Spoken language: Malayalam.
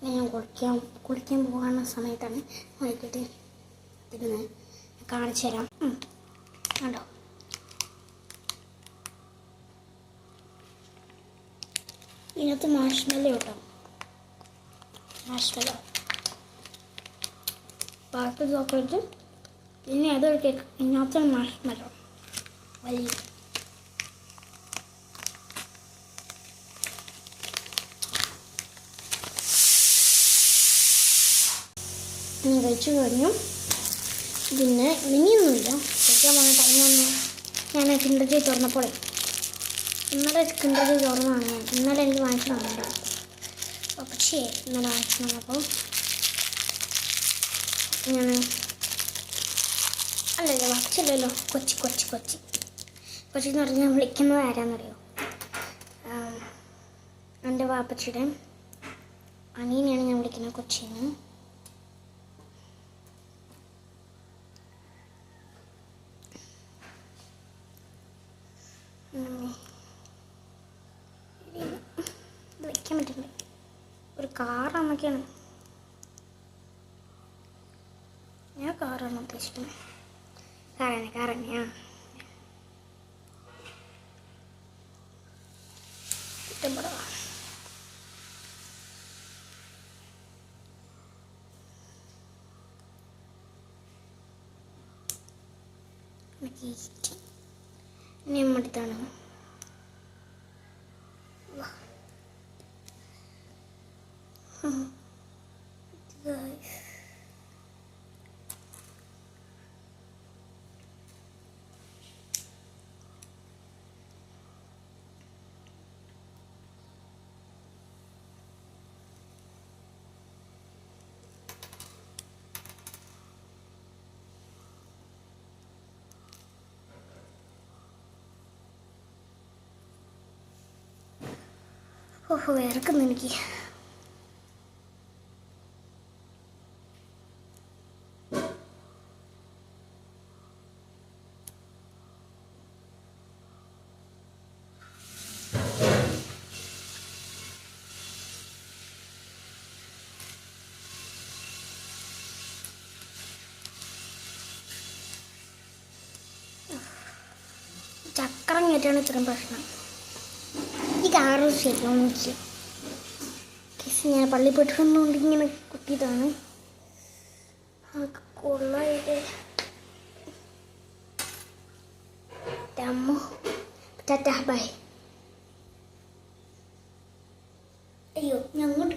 ഞാൻ കുളിക്കാൻ പോകുന്ന സമയത്താണ് വൈകിട്ട് ഇരുന്ന് കാണിച്ചു തരാം. കണ്ടോ, ഇതിനകത്ത് മാഷ്മെല്ലോ കേട്ടോ, മാഷ്മെല്ലോ, ബാക്കി ചോക്ലേറ്റ്, പിന്നെ അതൊരു കേക്ക്, ഇതിനകത്ത് മാഷ്മെല്ലോ വലിയ. കഴിച്ചു കഴിഞ്ഞു. പിന്നെ ഇനിയൊന്നുമില്ല, കഴിക്കാൻ പോകുന്ന ടൈമൊന്നും. ഞാൻ കിൻഡർ ജോയ് തുറന്നപ്പോഴേ, ഇന്നലെ കിൻഡർ ജോയ് തുറന്നതാണ് ഞാൻ. ഇന്നലെ എനിക്ക് വാങ്ങിച്ചു തന്നില്ല, പക്ഷേ ഇന്നലെ വാങ്ങിച്ചു തന്നപ്പോൾ ഞാൻ അല്ലല്ലോ വാങ്ങിച്ചില്ലല്ലോ. കൊച്ചി എന്ന് പറഞ്ഞാൽ ഞാൻ വിളിക്കുന്നത് ആരാന്നറിയോ? എൻ്റെ വാപ്പച്ചിയുടെ അനിയനെയാണ് ഞാൻ വിളിക്കുന്നത് കൊച്ചിന്ന്. ഇത് വയ്ക്കാൻ പറ്റില്ല, ഒരു കാറാന്നൊക്കെയാണ്, ഞാൻ കാറാണ് ഉദ്ദേശിക്കുന്നത്. കാറന്നെയാ. ഇഷ്ടപ്പെടാ. ഇനി അടുത്താണ് ഇറക്കുന്നു എനിക്ക്. ചക്രം കയറ്റാണ് ഇത്രയും പ്രശ്നം. ഈ കാറ് ശരിയാണെന്ന് വെച്ച് ഞാൻ പള്ളി പെട്ടുകൊണ്ട് ഇങ്ങനെ കുത്തിയതാണ്. കൊള്ളായിട്ട് ടാറ്റാ ബൈ. അയ്യോ, ഞാൻ അങ്ങോട്ട്